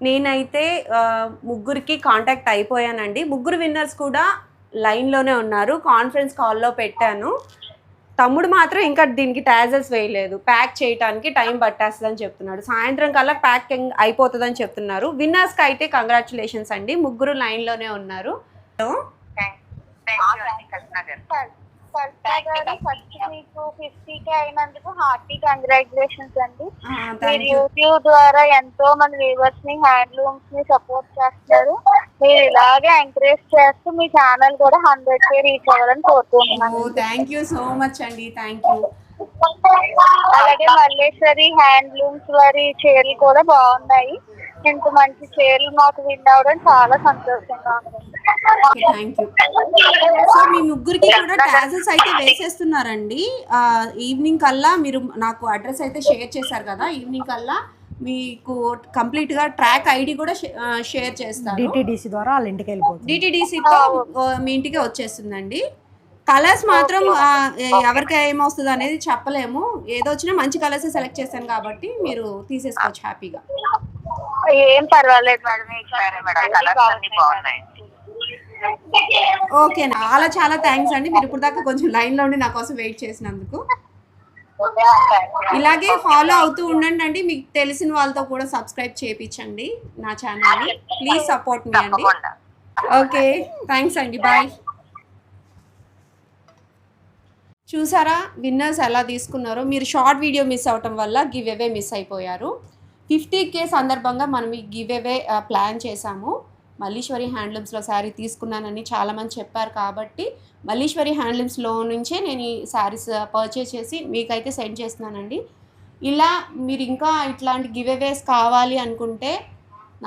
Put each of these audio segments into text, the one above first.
నేనైతే ముగ్గురికి కాంటాక్ట్ అయిపోయానండి. ముగ్గురు విన్నర్స్ కూడా లైన్‌లోనే ఉన్నారు. కాన్ఫరెన్స్ కాల్‌లో పెట్టాను. తమ్ముడు మాత్రం ఇంకా దీనికి టాజెస్ వేయలేదు. ప్యాక్ చేయటానికి టైం పట్టేస్తదని చెప్తున్నాడు. సాయంత్రం కల్లా ప్యాకింగ్ అయిపోతదని చెప్తున్నారు. విన్నర్స్‌కి అయితే కంగ్రాచ్యులేషన్స్ అండి. ముగ్గురు లైన్‌లోనే ఉన్నారు. ఫస్ట్ మీకు 50K అయినందుకు హార్టీ కంగ్రాచులేషన్స్ అండి. మీరు యూట్యూబ్ ద్వారా ఎంతో మంది వ్యూవర్స్ ని హ్యాండ్లూమ్స్ ని సపోర్ట్ చేస్తారు. మీరు ఇలాగే ఎంకరేజ్ చేస్తూ మీ ఛానల్ కూడా 100K రీచ్ అవ్వాలని కోరుకుంటున్నాను. థ్యాంక్ యూ సో మచ్ అండి. Thank you. అలాగే మల్లేశ్వరి హ్యాండ్లూమ్స్ వారి చీరలు కూడా బాగున్నాయి. ఇంత మంచి చీరలు మాకు విన్ అవ్వడం చాలా సంతోషంగా ఉంది. Thank you. సో మీ ముగ్గురికి కూడా టాజెస్ అయితే వేసేస్తున్నారండి. ఈవినింగ్ కల్లా మీరు నాకు అడ్రస్ అయితే షేర్ చేశారు కదా, ఈవినింగ్ కల్లా మీకు కంప్లీట్గా ట్రాక్ ఐడి కూడా షేర్ చేస్తాను. డిటిడిసి ద్వారా వాళ్ళ ఇంటికి వెళ్ళిపోతుంది. డిటిడిసితో మీ ఇంటికి వచ్చేస్తుందండి. కలర్స్ మాత్రం ఎవరికి ఏమొస్తుంది అనేది చెప్పలేము. ఏదో వచ్చినా మంచి కలర్స్ సెలెక్ట్ చేశాను కాబట్టి మీరు తీసేసుకోవచ్చు హ్యాపీగా. ఏం పర్వాలేదు ఓకే, చాలా థ్యాంక్స్ అండి. మీరు ఇప్పుడు దాకా కొంచెం లైన్లో ఉండి నా కోసం వెయిట్ చేసినందుకు. ఇలాగే ఫాలో అవుతూ ఉండండి అండి. మీకు తెలిసిన వాళ్ళతో కూడా సబ్స్క్రైబ్ చేయించండి నా ఛానల్ని. ప్లీజ్ సపోర్ట్ మీ అండి. ఓకే, థ్యాంక్స్ అండి. బాయ్. చూసారా విన్నర్స్ ఎలా తీసుకున్నారో. మీరు షార్ట్ వీడియో మిస్ అవటం వల్ల గివ్ అవే మిస్ అయిపోయారు. 50K సందర్భంగా మనం ఈ గివ్ అవే ప్లాన్ చేశాము. మల్లీశ్వరి హ్యాండ్లూమ్స్లో శారీ తీసుకున్నానని చాలామంది చెప్పారు కాబట్టి మల్లీశ్వరి హ్యాండ్లూమ్స్లో నుంచే నేను ఈ శారీస్ పర్చేస్ చేసి మీకైతే సెండ్ చేస్తున్నానండి. ఇలా మీరు ఇంకా ఇట్లాంటి గివ్ అవేస్ కావాలి అనుకుంటే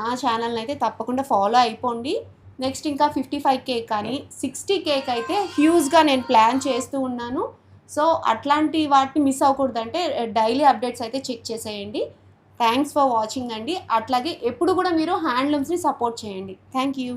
నా ఛానల్ని అయితే తప్పకుండా ఫాలో అయిపోండి. నెక్స్ట్ ఇంకా 55K కానీ 60Kకి అయితే హ్యూజ్గా నేను ప్లాన్ చేస్తూ ఉన్నాను. సో అట్లాంటి వాటిని మిస్ అవ్వకూడదంటే డైలీ అప్డేట్స్ అయితే చెక్ చేసేయండి. థ్యాంక్స్ ఫర్ వాచింగ్ అండి. అట్లాగే ఎప్పుడు కూడా మీరు హ్యాండ్లూమ్స్ని సపోర్ట్ చేయండి. Thank you.